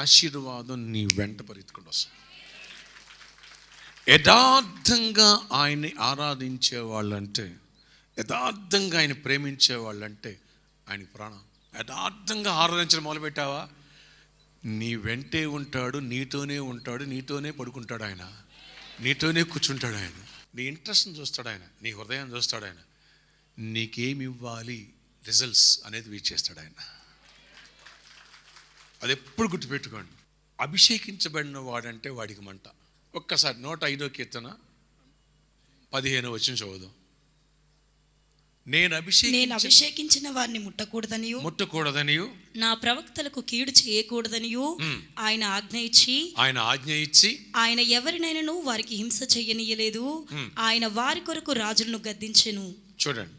ఆశీర్వాదం నీ వెంట పరిగెత్తుకుంటూ వస్తుంది. యథార్థంగా ఆయన్ని ఆరాధించే వాళ్ళంటే, యథార్థంగా ఆయన ప్రేమించే వాళ్ళంటే ఆయన ప్రాణం. యథార్థంగా ఆరాధించడం మొదలుపెట్టావా, నీ వెంటే ఉంటాడు, నీతోనే ఉంటాడు, నీతోనే పడుకుంటాడు ఆయన, నీతోనే కూర్చుంటాడు ఆయన. నీ ఇంట్రెస్ట్ని చూస్తాడు ఆయన, నీ హృదయాన్ని చూస్తాడు ఆయన, నీకేమి ఇవ్వాలి రిజల్ట్స్ అనేది వెయిట్ చేస్తాడు ఆయన. అది ఎప్పుడు గుర్తుపెట్టుకోండి. అభిషేకించబడిన వాడంటే వాడికి మంట. ఒక్కసారి 105వ కీర్తన 15వ వచనం చదువుదాం. నేను అభిషేకించిన వారిని ముట్టకూడదనియు నా ప్రవక్తలకు కీడు చేయకూడదనియు ఆయన ఆజ్ఞ ఇచ్చి ఆయన ఎవరినైనాను వారికి హింస చెయ్యనీయలేదు. ఆయన వారి కొరకు రాజులను గద్దించెను. చూడండి,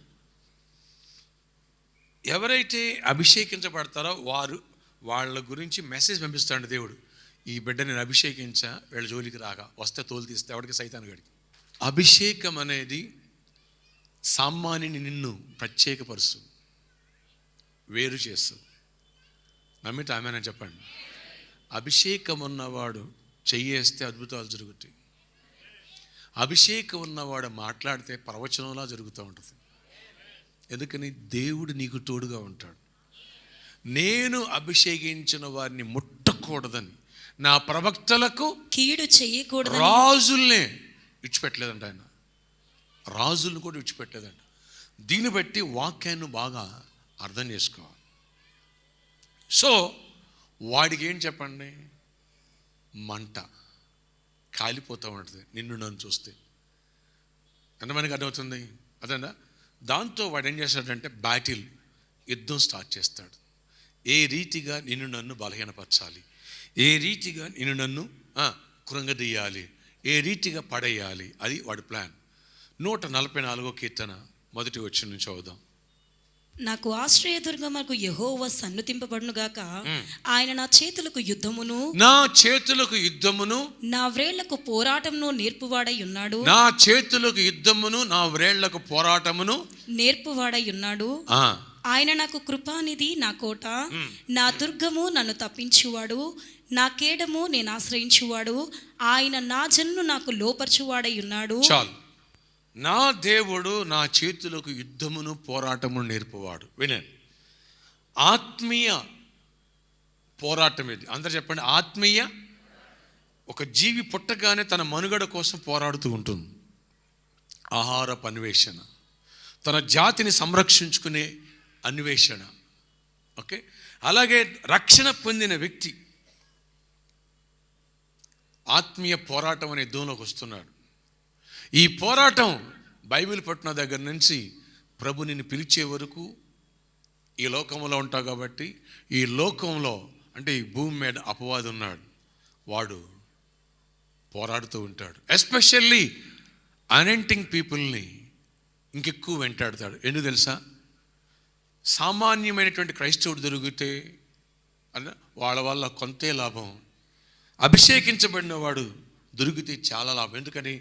ఎవరైతే అభిషేకించబడతారో వాళ్ళ గురించి మెసేజ్ పంపిస్తాడు దేవుడు. ఈ బిడ్డ నేను అభిషేకించా, వీళ్ళ జోలికి రాగా, వస్తే తోలు తీస్తే ఎవరికి సైతాను గడికి. అభిషేకం అనేది సామాన్యుని నిన్ను ప్రత్యేకపరుస్తుంది, వేరు చేస్తుంది. నమ్మితే ఆమెనని చెప్పండి. అభిషేకం ఉన్నవాడు చెయ్యేస్తే అద్భుతాలు జరుగుతాయి. అభిషేకం ఉన్నవాడు మాట్లాడితే ప్రవచనంలా జరుగుతూ ఉంటుంది. ఎందుకని? దేవుడు నీకు తోడుగా ఉంటాడు. నేను అభిషేకించిన వారిని ముట్టకూడదని, నా ప్రవక్తలకు కీడు చేయకూడదు. రాజుల్నే విడిచిపెట్టలేదంట ఆయన, రాజులను కూడా విడిచిపెట్టలేదంట. దీన్ని బట్టి వాక్యాన్ని బాగా అర్థం చేసుకోవాలి. సో వాడికి ఏం చెప్పండి, మంట కాలిపోతూ ఉంటుంది నిన్ను నన్ను చూస్తే. ఎంతమందికి అర్థమవుతుంది? అదేనా? దాంతో వాడు ఏం చేస్తాడంటే బ్యాటిల్, యుద్ధం స్టార్ట్ చేస్తాడు. ఏ రీతిగా నిన్ను నన్ను బలహీనపరచాలి, ఏ రీతిగా నిన్ను నన్ను కృంగదీయాలి, ఏ రీతిగా పడేయాలి, అది వాడి ప్లాన్. 144వ కీర్తన 1వ వచనం నుంచి చదువుదాం. నాకు ఆశ్రయదుర్గమునకు యెహోవా సన్నుతింపబడును గాక. ఆయన నా చేతులకు యుద్ధమును నా వ్రేళ్లకు పోరాటమును నేర్పువాడై ఉన్నాడు. నా చేతులకు యుద్ధమును నా వ్రేళ్లకు పోరాటమును నేర్పువాడై ఉన్నాడు. ఆయన నాకు కృపానిధి, నా కోట, నా దుర్గము, నన్ను తప్పించువాడు, నా కేడము, నేను ఆశ్రయించువాడు. ఆయన నా జన్ను నాకు లోపరచువాడై ఉన్నాడు. చాలు. నా దేవుడు నా చేతులకు యుద్ధమును పోరాటమును నేర్పువాడు. వినండి, ఆత్మీయ పోరాటం ఇది. అందరూ చెప్పండి, ఆత్మీయ. ఒక జీవి పుట్టగానే తన మనుగడ కోసం పోరాడుతూ ఉంటుంది. ఆహారపు అన్వేషణ, తన జాతిని సంరక్షించుకునే అన్వేషణ. ఓకే, అలాగే రక్షణ పొందిన వ్యక్తి ఆత్మీయ పోరాటం అనే యుద్ధంలోకి వస్తున్నాడు. ఈ పోరాటం బైబిల్ పట్టిన దగ్గర నుంచి ప్రభు నిన్ను పిలిచే వరకు ఈ లోకంలో ఉంటావు. కాబట్టి ఈ లోకంలో అంటే ఈ భూమి మీద అపవాది ఉన్నాడు, వాడు పోరాడుతూ ఉంటాడు. ఎస్పెషల్లీ అనెంటింగ్ పీపుల్ని ఇంకెక్కువ వెంటాడుతాడు. ఎందుకు తెలుసా? సామాన్యమైనటువంటి క్రైస్తవుడు దొరికితే వాళ్ళ వల్ల కొంతే లాభం, అభిషేకించబడిన వాడు దొరికితే చాలా లాభం. ఎందుకని?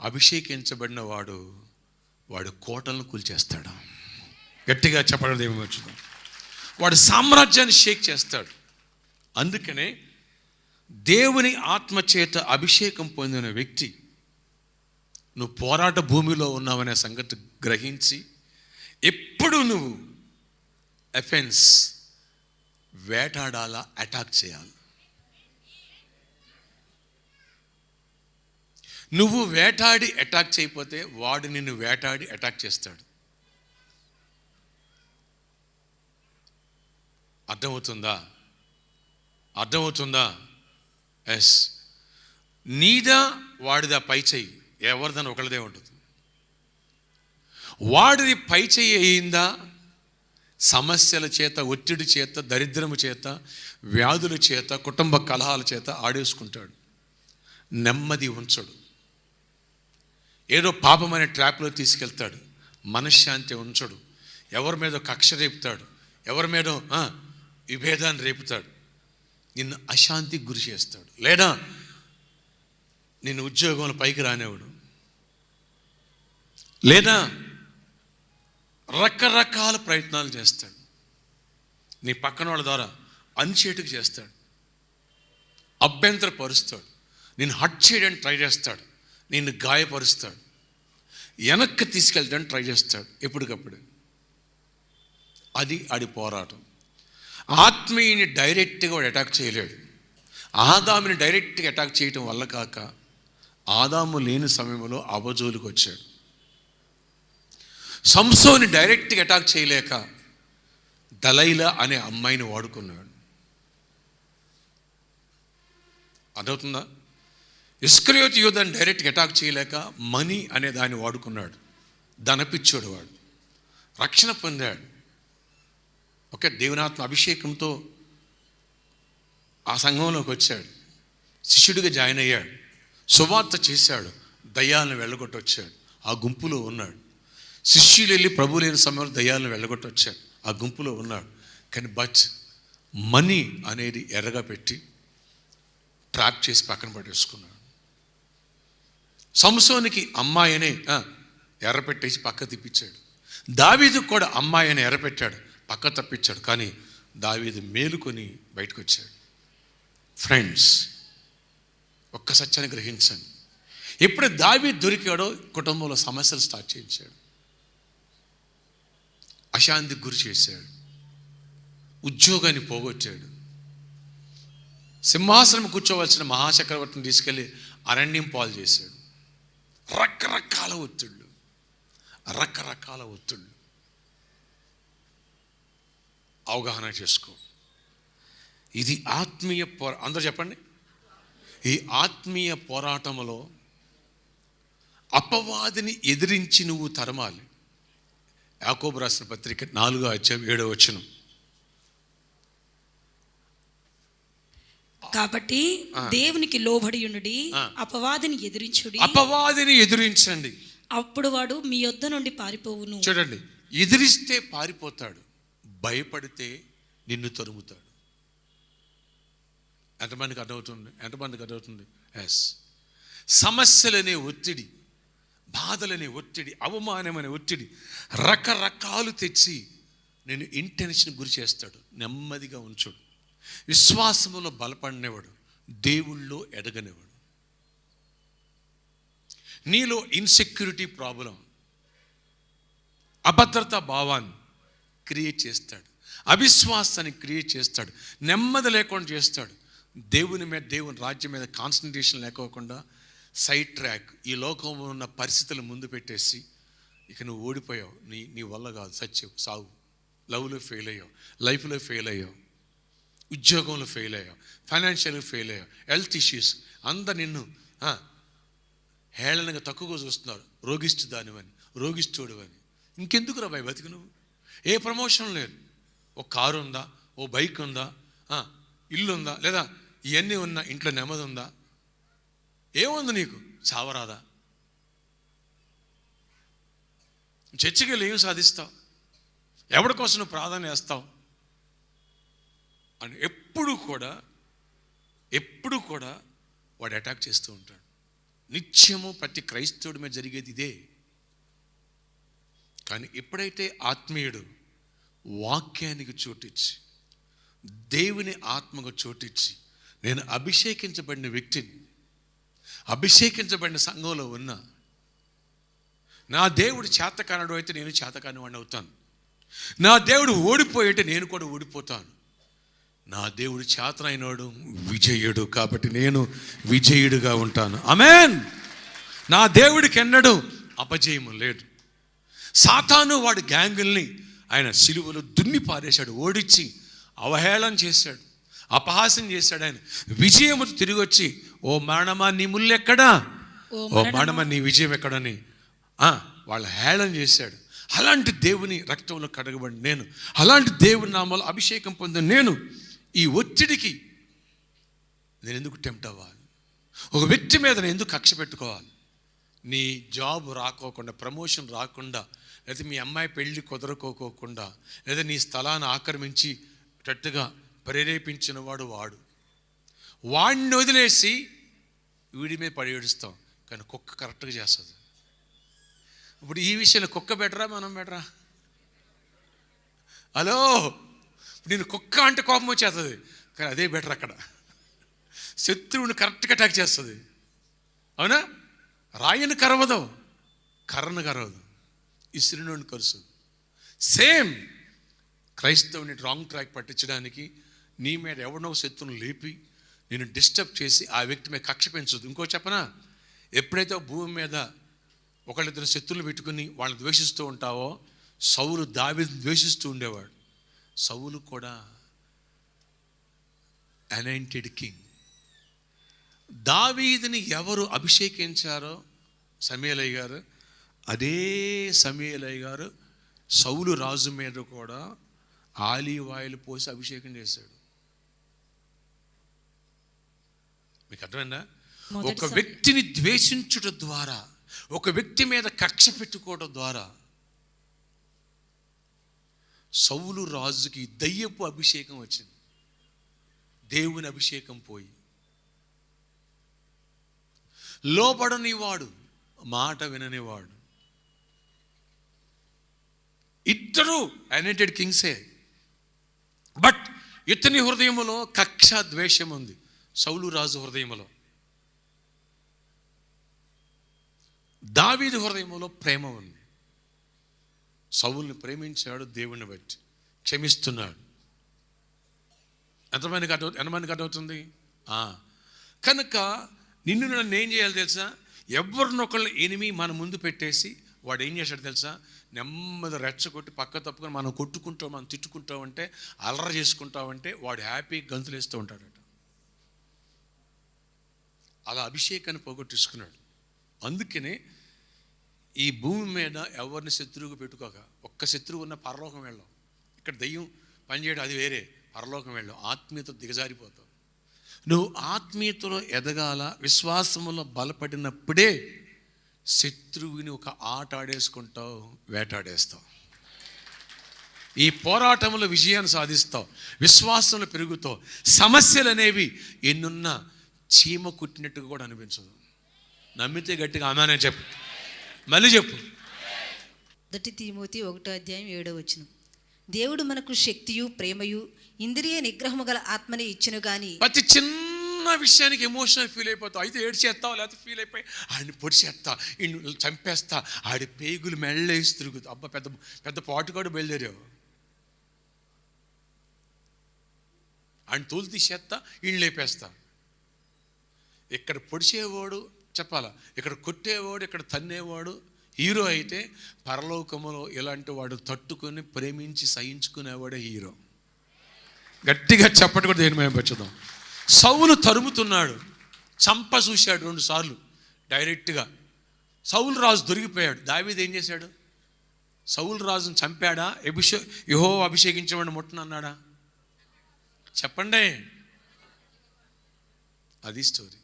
అభిషేకించబడిన వాడు కోటలను కూల్చేస్తాడు. గట్టిగా చెప్పడం ఏమొచ్చింది, వాడు సామ్రాజ్యాన్ని షేక్ చేస్తాడు. అందుకనే దేవుని ఆత్మచేత అభిషేకం పొందిన వ్యక్తి నువ్వు పోరాట భూమిలో ఉన్నావనే సంగతి గ్రహించి ఎప్పుడు నువ్వు ఎఫెన్స్ వేటాడాలా, అటాక్ చేయాలి. నువ్వు వేటాడి అటాక్ చేయకపోతే వాడు నిన్ను వేటాడి అటాక్ చేస్తాడు. అర్థమవుతుందా? ఎస్. నీదా వాడిదా పై చెయ్యి, ఎవరిదని ఒకళ్ళదే ఉంటుంది. వాడిది పై చెయ్యి అయిందా, సమస్యల చేత, ఒత్తిడి చేత, దరిద్రము చేత, వ్యాధుల చేత, కుటుంబ కలహాల చేత ఆడేసుకుంటాడు. నెమ్మది ఉంచడు. ఏదో పాపమనే ట్రాప్లో తీసుకెళ్తాడు. మనశ్శాంతి ఉంచడు. ఎవరి మీద కక్ష రేపుతాడు, ఎవరి మీద విభేదాన్ని రేపుతాడు. నిన్ను అశాంతికి గురి చేస్తాడు, లేదా నిన్ను ఉద్యోగంలో పైకి రానివాడు, లేదా రకరకాల ప్రయత్నాలు చేస్తాడు. నీ పక్కన వాళ్ళ ద్వారా అన్చేటుకు చేస్తాడు. అభ్యంతరపరుస్తాడు, నేను హట్ చేయడానికి ట్రై చేస్తాడు, నిన్ను గాయపరుస్తాడు, వెనక్కి తీసుకెళ్ళడానికి ట్రై చేస్తాడు ఎప్పటికప్పుడు. అది ఆడి పోరాటం. ఆత్మీయుని డైరెక్ట్గా వాడు అటాక్ చేయలేడు. ఆదాముని డైరెక్ట్గా అటాక్ చేయటం వల్ల కాక ఆదాము లేని సమయంలో అబజోలికి వచ్చాడు. సంసోని డైరెక్ట్గా అటాక్ చేయలేక దలైలా అనే అమ్మాయిని వాడుకున్నాడు. అర్థవుతుందా? ఇస్కరియోతు యూదాని డైరెక్ట్గా అటాక్ చేయలేక మనీ అనే దాన్ని వాడుకున్నాడు. ధనపిచ్చోడు వాడు. రక్షణ పొందాడు. ఓకే, దేవునాత్మ అభిషేకంతో ఆ సంఘంలోకి వచ్చాడు, శిష్యుడిగా జాయిన్ అయ్యాడు, సువార్త చేశాడు, దయ్యాలను వెళ్ళగొట్టొచ్చాడు, ఆ గుంపులో ఉన్నాడు. శిష్యులు వెళ్ళి ప్రభు లేని సమయంలో దయ్యాలను వెళ్ళగొట్టొచ్చాడు, ఆ గుంపులో ఉన్నాడు. కానీ మనీ అనేది ఎర్రగా పెట్టి ట్రాప్ చేసి పక్కన పట్టేసుకున్నాడు. సంసోనికి అమ్మాయి అనే ఎర్ర పెట్టేసి పక్క తిప్పించాడు. దావీదుకు కూడా అమ్మాయి అని ఎర్ర పెట్టాడు, పక్క తప్పించాడు. కానీ దావీదు మేలుకొని బయటకు వచ్చాడు. ఫ్రెండ్స్, ఒక్క సత్యాన్ని గ్రహించండి. ఎప్పుడు దావీదు దొరికాడో కుటుంబంలో సమస్యలు స్టార్ట్ చేయించాడు, అశాంతికి గురి చేశాడు, ఉద్యోగాన్ని పోగొట్టాడు, సింహాసనం కూర్చోవలసిన మహాచక్రవర్తిని తీసుకెళ్ళి అరణ్యం పాలు చేశాడు. రకరకాల ఒత్తిళ్ళు. అవగాహన చేసుకో. ఇది ఆత్మీయ అందరూ చెప్పండి. ఈ ఆత్మీయ పోరాటంలో అపవాదిని ఎదిరించి నువ్వు తరమాలి. యాకోబు రాసిన పత్రిక 4:7 కాబట్టి దేవునికి లోబడి ఉండుడి, అపవాదిని ఎదిరించండి, అప్పుడు వాడు మీ యొద్ద నుండి పారిపోవును. చూడండి, ఎదిరిస్తే పారిపోతాడు, భయపడితే నిన్ను తరుముతాడు. ఎంతమందికి అర్థమవుతుంది? ఎస్. సమస్యలనే ఒత్తిడి, బాధలనే ఒత్తిడి, అవమానమనే ఒత్తిడి రకరకాలు తెచ్చి నేను ఇంటెన్షన్ గురి చేస్తాడు. నెమ్మదిగా ఉంచుడు. విశ్వాసములో బలపడినవాడు దేవుళ్ళో ఎదగనివాడు. నీలో ఇన్సెక్యూరిటీ ప్రాబ్లం, అభద్రతా భావాన్ని క్రియేట్ చేస్తాడు, అవిశ్వాసాన్ని క్రియేట్ చేస్తాడు, నెమ్మది లేకుండా చేస్తాడు. దేవుని రాజ్యం మీద కాన్సన్ట్రేషన్ లేకోకుండా సైడ్ ట్రాక్, ఈ లోకంలో ఉన్న పరిస్థితులు ముందు పెట్టేసి ఇక నువ్వు ఓడిపోయావు, నీ వల్ల కాదు, సత్యం సాగు. లవ్లో ఫెయిల్ అయ్యావు, లైఫ్లో ఫెయిల్ అయ్యావు, ఉద్యోగంలో ఫెయిల్ అయ్యావు, ఫైనాన్షియల్గా ఫెయిల్ అయ్యావు, హెల్త్ ఇష్యూస్, అందరు నిన్ను హేళనగా తక్కువగా చూస్తున్నారు. రోగిస్తుడు అని. ఇంకెందుకు రా భయ బతికి నువ్వు? ఏ ప్రమోషన్ లేదు. ఓ కారు ఉందా, ఓ బైక్ ఉందా, ఇల్లు ఉందా, లేదా ఇవన్నీ ఉన్నా, ఇంట్లో నెమ్మది ఉందా? ఏముంది నీకు? చావరాదా? చర్చికి వెళ్ళి ఏం సాధిస్తావు? ఎవరి కోసం నువ్వు ప్రార్థన చేస్తావు అని ఎప్పుడు కూడా వాడు అటాక్ చేస్తూ ఉంటాడు. నిత్యము ప్రతి క్రైస్తవుడి మీద జరిగేది ఇదే. కానీ ఎప్పుడైతే ఆత్మీయుడు వాక్యానికి చోటిచ్చి, దేవుని ఆత్మకు చోటిచ్చి, నేను అభిషేకించబడిన వ్యక్తిని, అభిషేకించబడిన సంఘంలో ఉన్నా, నా దేవుడు చేతకానుడు అయితే నేను చేతకాని వాడిని అవుతాను, నా దేవుడు ఓడిపోయేటే నేను కూడా ఓడిపోతాను, నా దేవుడు చేతనైనవాడు విజయుడు కాబట్టి నేను విజయుడుగా ఉంటాను. ఆమేన్. నా దేవుడికి ఎన్నడూ అపజయము లేదు. సాతాను వాడి గ్యాంగుల్ని ఆయన సిలువలో దున్ని పారేశాడు, ఓడించి అవహేళన చేశాడు, అపహాస్యం చేశాడు. ఆయన విజయముతో తిరిగి వచ్చి, ఓ మరణమా నీ ముల్లెక్కడా, ఓ మరణమా నీ విజయం ఎక్కడని వాళ్ళ హేళన చేశాడు. అలాంటి దేవుని రక్తంలో కడగబడి నేను, అలాంటి దేవుని నామాలు అభిషేకం పొందిన నేను ఈ ఒత్తిడికి నేను ఎందుకు టెంప్ట్ అవ్వాలి? ఒక వ్యక్తి మీద నేను ఎందుకు కక్ష పెట్టుకోవాలి? నీ జాబ్ రాకోకుండా, ప్రమోషన్ రాకుండా, లేదా మీ అమ్మాయి పెళ్ళి కుదరకోకోకుండా, లేదా నీ స్థలాన్ని ఆక్రమించేటట్టుగా ప్రేరేపించిన వాడు వాడిని వదిలేసి వీడి మీద పడి ఏడుస్తాం. కానీ కుక్క కరెక్ట్గా చేస్తుంది. ఇప్పుడు ఈ విషయంలో కుక్క బెటరా మనం బెటరా? హలో, నేను కుక్క అంటే కోపం వచ్చేస్తుంది, కానీ అదే బెటర్. అక్కడ శత్రువుని కరెక్ట్గా అటాక్ చేస్తుంది. అవునా? రాయిని కరవదు, కర్రను కరవదు, ఇసిరినోని కరుస్తుంది. సేమ్ క్రైస్తవుని రాంగ్ ట్రాక్ పట్టించడానికి నీ మీద ఎవరినో శత్రువును లేపి నేను డిస్టర్బ్ చేసి ఆ వ్యక్తి మీద కక్ష పెంచదు. ఇంకో చెప్పనా, ఎప్పుడైతే భూమి మీద ఒకళ్ళిద్దరు శత్రువులు పెట్టుకుని వాళ్ళని ద్వేషిస్తూ ఉంటావో, సౌలు దావీదుని ద్వేషిస్తూ ఉండేవాడు. సౌలు కూడా అనాయింటెడ్ కింగ్. దావీదుని ఎవరు అభిషేకించారో సమూయేలయ్య గారు, అదే సమూయేలయ్య గారు సౌలు రాజు మీద కూడా ఆలివ్ ఆయిల్ పోసి అభిషేకం చేశాడు. మీకు అర్థమైందా? ఒక వ్యక్తిని ద్వేషించుట ద్వారా, ఒక వ్యక్తి మీద కక్ష పెట్టుకోవడం ద్వారా సౌలు రాజుకి దయ్యపు అభిషేకం వచ్చింది, దేవుని అభిషేకం పోయి. లోబడనివాడు, మాట విననివాడు, ఇద్దరు అనాయింటెడ్ కింగ్సే. బట్ ఇతని హృదయంలో కక్ష ద్వేషం ఉంది, సౌలు రాజు హృదయంలో. దావీదు హృదయంలో ప్రేమ ఉంది. సౌలుని ప్రేమించాడు, దేవుని బట్టి క్షమిస్తున్నాడు. ఎంతమందికి అర్థమవుతుంది? కనుక నిన్ను నన్ను ఏం చేయాలి తెలుసా? ఎవరినొకళ్ళు ఎనిమి మన ముందు పెట్టేసి వాడు ఏం చేశాడు తెలుసా? నెమ్మది రెచ్చగొట్టి పక్క తప్పుకొని మనం కొట్టుకుంటాం, మనం తిట్టుకుంటామంటే, అల్లరి చేసుకుంటామంటే వాడు హ్యాపీ గంతులు వేస్తూ ఉంటాడట. అలా అభిషేకాన్ని పోగొట్టేసుకున్నాడు. అందుకనే ఈ భూమి మీద ఎవరిని శత్రువుగా పెట్టుకోక, ఒక్క శత్రువు ఉన్న పరలోకం వెళ్ళాం. ఇక్కడ దయ్యం పనిచేయడం అది వేరే, పరలోకం వెళ్ళాం. ఆత్మీయత దిగజారిపోతావు. నువ్వు ఆత్మీయతలో ఎదగాల, విశ్వాసంలో బలపడినప్పుడే శత్రువుని ఒక ఆట ఆడేసుకుంటావు, వేటాడేస్తావు. ఈ పోరాటంలో విజయాన్ని సాధిస్తావు, విశ్వాసంలో పెరుగుతావు. సమస్యలు అనేవి ఎన్నున్నా చీమ కుట్టినట్టుగా కూడా అనిపించదు. నమ్మితే గట్టిగా ఆమెనే చెప్పు, మళ్ళీ చెప్పు. 1 తిమోతి 1:7 దేవుడు మనకు శక్తియు ప్రేమయు ఇంద్రియ నిగ్రహము గల ఆత్మని ఇచ్చెను గాని. ప్రతి చిన్న విషయానికి ఎమోషనల్ ఫీల్ అయిపోతావు. అయితే ఏడ్చేస్తావు, లేకపోతే ఫీల్ అయిపోయి ఆడిని పొడిచేస్తా, ఈయన చంపేస్తా, ఆడి పేగులు మెళ్ళేసి తిరుగుతా. అబ్బా, పెద్ద పెద్ద పాటుగాడు బయలుదేరావు. ఆయన తోలు తీసేస్తా, ఈయన లేపేస్తా. ఇక్కడ పొడిచేవాడు చెప్పాలా, ఇక్కడ కొట్టేవాడు, ఇక్కడ తన్నేవాడు హీరో అయితే, పరలోకములో ఇలాంటి వాడు తట్టుకొని ప్రేమించి సహించుకునేవాడే హీరో. గట్టిగా చెప్పటి కూడా దేని మేము పెంచుదాం. సౌలు తరుముతున్నాడు, చంప చూశాడు 2 సార్లు డైరెక్ట్గా. సౌలు రాజు దొరికిపోయాడు. దావీదు ఏం చేశాడు? సౌలు రాజును చంపాడా? యెహోవా అభిషేకించమని ముట్టనన్నాడా? చెప్పండి. అది స్టోరీ.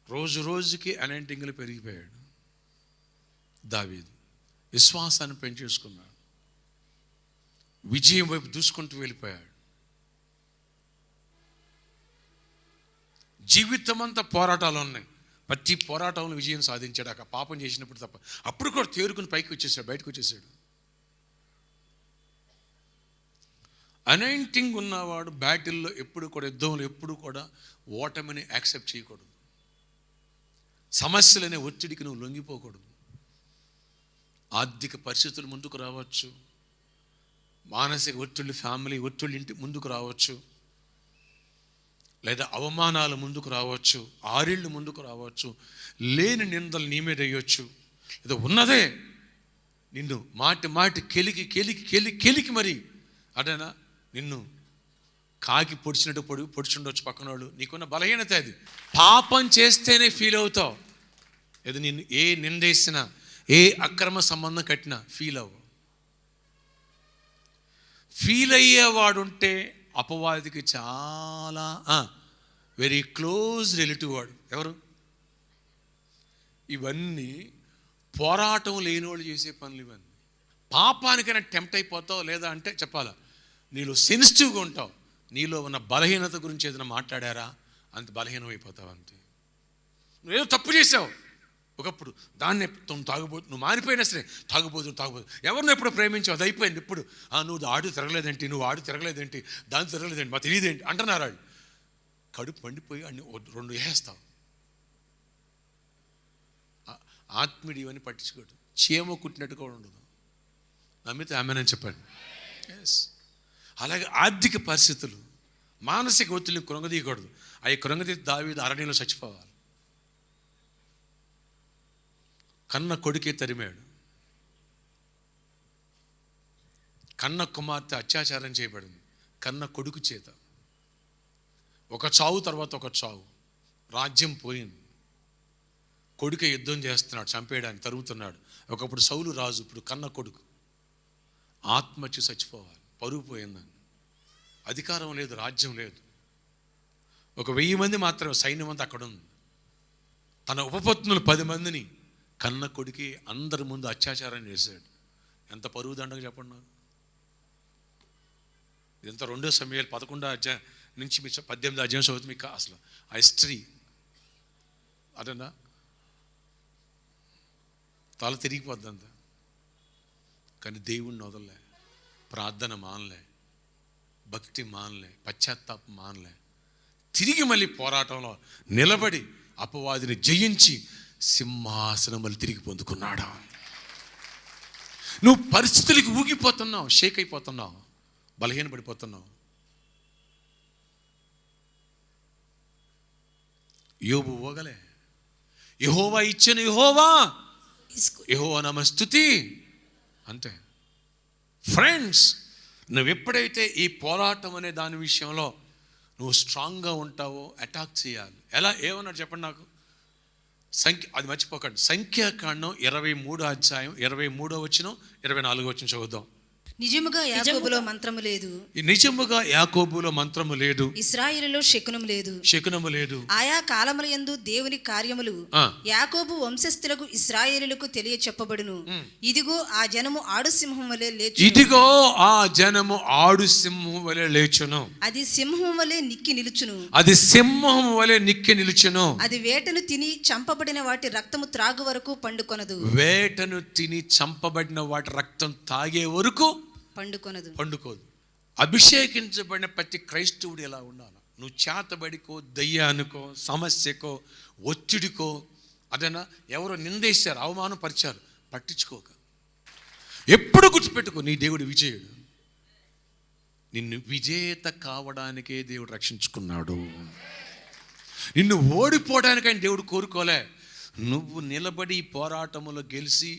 రోజు రోజుకి అనాయింటింగ్లు పెరిగిపోయాడు దావీదు. విశ్వాసాన్ని పెంచేసుకున్నాడు, విజయం వైపు దూసుకుంటూ వెళ్ళిపోయాడు. జీవితం అంతా పోరాటాలు ఉన్నాయి. ప్రతి పోరాటంలో విజయం సాధించాడు. అక్కడ పాపం చేసినప్పుడు తప్ప. అప్పుడు కూడా తేరుకుని పైకి వచ్చేసాడు, బయటకు వచ్చేసాడు. అనాయింటింగ్ ఉన్నవాడు బ్యాటిల్లో ఎప్పుడు కూడా, యుద్ధంలో ఎప్పుడు కూడా ఓటమిని యాక్సెప్ట్ చేయకూడదు. సమస్యలనే ఒత్తిడికి నువ్వు లొంగిపోకూడదు. ఆర్థిక పరిస్థితులు ముందుకు రావచ్చు, మానసిక ఒత్తిళ్ళు, ఫ్యామిలీ ఒత్తిళ్ళు ఇంటి ముందుకు రావచ్చు, లేదా అవమానాలు ముందుకు రావచ్చు, ఆరిళ్ళు ముందుకు రావచ్చు, లేని నిందలు నీ మీద వేయవచ్చు, లేదా ఉన్నదే నిన్ను మాటి కెలికి మరి అదేనా నిన్ను కాకి పొడిచినట్టు పొడిచుండొచ్చు పక్కనోళ్ళు. నీకున్న బలహీనత అది. పాపం చేస్తేనే ఫీల్ అవుతావు. ఏదో నిన్ను ఏ నిందేసినా, ఏ అక్రమ సంబంధం కట్టినా ఫీల్ అవ్వు. ఫీల్ అయ్యేవాడుంటే అపవాదికి చాలా వెరీ క్లోజ్ రిలేటివ్ వాడు. ఎవరు? ఇవన్నీ పోరాటం లేని వాళ్ళు చేసే పనులు ఇవన్నీ. పాపానికైనా టెంప్ట్ అయిపోతావు, లేదా అంటే చెప్పాలా, నీలో సెన్సిటివ్గా ఉంటావు. నీలో ఉన్న బలహీనత గురించి ఏదైనా మాట్లాడారా, అంత బలహీనం అయిపోతావు. అంతే. నువ్వేదో తప్పు చేసావు, ఒకప్పుడు దాన్ని నువ్వు మారిపోయినా సరే తాగుబోదు ఎవరిని ఎప్పుడు ప్రేమించావు, అది అయిపోయింది. ఇప్పుడు నువ్వు ఆడు తిరగలేదేంటి, నువ్వు ఆడు తిరగలేదేంటి, దాన్ని తిరగలేదేంటి, మా తెలియదేంటి అంటున్నారు వాళ్ళు. కడుపు మండిపోయి అన్ని 2 వేస్తావు. ఆత్మీయుడు ఇవన్నీ పట్టించుకోడు, చీమ కుట్టినట్టు కూడా ఉండదు. నమ్మితే ఆమెనని చెప్పండి. ఎస్. అలాగే ఆర్థిక పరిస్థితులు, మానసిక ఒత్తిడిని కృంగదీయకూడదు. అవి కృంగదీ దావీదు అరణ్యంలో చచ్చిపోవాలి. కన్న కొడుకే తరిమాడు, కన్న కుమార్తె అత్యాచారం చేయబడింది కన్న కొడుకు చేత. ఒక చావు తర్వాత ఒక చావు, రాజ్యం పోయింది. కొడుకే యుద్ధం చేస్తున్నాడు, చంపేయడానికి తరుగుతున్నాడు. ఒకప్పుడు సౌలు రాజు, ఇప్పుడు కన్న కొడుకు ఆత్మహత్య చచ్చిపోవాలి. పరుగు పోయిందని, అధికారం లేదు, రాజ్యం లేదు. ఒక 1000 మంది మాత్రమే సైన్యం అంతా అక్కడ ఉంది. తన ఉపపత్నులు 10 మందిని కన్న కొడుకి అందరి ముందు అత్యాచారం చేశాడు. ఎంత పరుగు దండగా చెప్పండి నాకు. ఇదంతా 2 సమయాలు 11 అధ్యాయం నుంచి మీ 18 అధ్యాయం చదువుతుంది. మీకు అసలు ఆ హిస్టరీ అదేనా తల తిరిగిపోద్ది అంత. కానీ దేవుణ్ణి వదలలే, ప్రార్థన మానలే, భక్తి మానలే, పశ్చాత్తాపం మానలే. తిరిగి మళ్ళీ పోరాటంలో నిలబడి అపవాదిని జయించి సింహాసనం మళ్ళీ తిరిగి పొందుకున్నాడు. నువ్వు పరిస్థితులకి ఊగిపోతున్నావు, షేక్ అయిపోతున్నావు, బలహీనపడిపోతున్నావు. యోబు ఊగలే. యెహోవా ఇచ్చిన యెహోవా నామ స్తుతి అంతే. ఫ్రెండ్స్, నువ్వు ఎప్పుడైతే ఈ పోరాటం అనే దాని విషయంలో నువ్వు స్ట్రాంగ్గా ఉంటావో అటాక్ చేయాలి. ఎలా ఏమన్నాడు చెప్పండి నాకు. అది మర్చిపోకండి. సంఖ్యాకాండం 23వ అధ్యాయం 23వ వచనం 24వ వచనం చదువుదాం. నిజముగా యాకోబులో మంత్రము లేదు, నిజముగా యాకోబులో మంత్రము లేదు, ఇశ్రాయేలులో శకునము లేదు. ఆయా కాలముల యందు దేవుని కార్యములు యాకోబు వంశస్థులకు ఇశ్రాయేలులకు తెలియ చెప్పబడును. ఇదిగో ఆ జనము ఆడు సింహం వలె లేచును. ఇదిగో ఆ జనము ఆడు సింహం వలె లేచును. అది సింహం వలె నిక్కి నిలుచును. అది సింహం వలె నిక్కి నిలుచును. అది వేటను తిని చంపబడిన వాటి రక్తము త్రాగు వరకు పండుకొనదు. వేటను తిని చంపబడిన వాటి రక్తం తాగే వరకు పండుకోదు. అభిషేకించబడిన ప్రతి క్రైస్తవుడు ఎలా ఉండాలి? నువ్వు చేతబడికో, దయ్యానికో, సమస్యకో, ఒత్తిడికో, అదేనా ఎవరో నిందేశారు, అవమానం పరిచారు, పట్టించుకోక ఎప్పుడు గుర్తుపెట్టుకో, నీ దేవుడు విజయుడు. నిన్ను విజేత కావడానికే దేవుడు రక్షించుకున్నాడు. నిన్ను ఓడిపోవడానికి ఆయన దేవుడు కోరుకోలే. నువ్వు నిలబడి పోరాటములో గెలిచి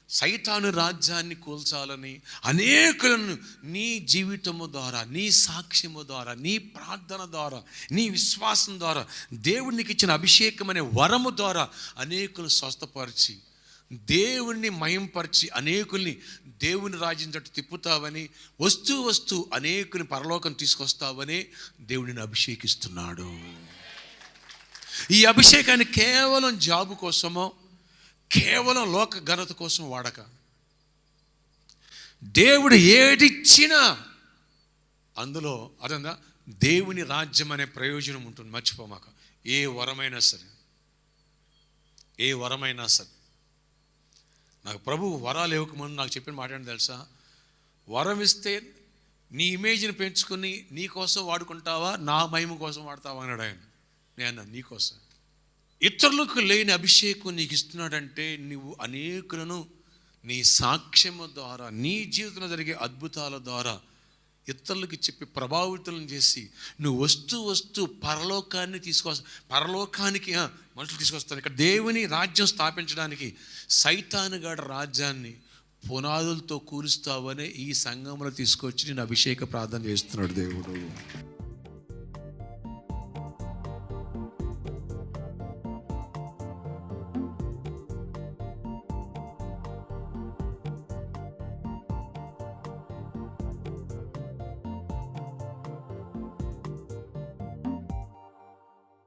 సైతాను రాజ్యాన్ని కూల్చాలని అనేకులను నీ జీవితము ద్వారా, నీ సాక్ష్యము ద్వారా, నీ ప్రార్థన ద్వారా, నీ విశ్వాసం ద్వారా, దేవునికి ఇచ్చిన అభిషేకం అనే వరము ద్వారా అనేకులు స్వస్థపరిచి, దేవుణ్ణి మహింపరిచి, అనేకుల్ని దేవుని రాజ్యం తట్టు తిప్పుతావని, వస్తూ అనేకుని పరలోకం తీసుకొస్తావని దేవుడిని అభిషేకిస్తున్నాడు. ఈ అభిషేకాన్ని కేవలం జాబు కోసమో, కేవలం లోక ఘనత కోసం వాడక, దేవుడు ఏడిచ్చినా అందులో అదంతా దేవుని రాజ్యం అనే ప్రయోజనం ఉంటుంది. మర్చిపోమాక. ఏ వరమైనా సరే నాకు ప్రభువు వరాలు ఇవ్వకముందు నాకు చెప్పిన మాట ఏంటో తెలుసా? వరం ఇస్తే నీ ఇమేజ్ని పెంచుకుని నీ కోసం వాడుకుంటావా, నా మహిమ కోసం వాడతావా అన్నాడు ఆయన. నేను నీకోసం. ఇతరులకు లేని అభిషేకం నీకు ఇస్తున్నాడంటే నువ్వు అనేకులను నీ సాక్ష్యము ద్వారా, నీ జీవితంలో జరిగే అద్భుతాల ద్వారా ఇతరులకి చెప్పి ప్రభావితులను చేసి నువ్వు వస్తూ పరలోకానికి మనుషులు తీసుకొస్తాను. ఇక్కడ దేవుని రాజ్యం స్థాపించడానికి సైతానుగాడి రాజ్యాన్ని పునాదులతో కూలుస్తావనే ఈ సంఘంలో తీసుకొచ్చి నేను అభిషేక ప్రార్థన చేస్తున్నాడు దేవుడు.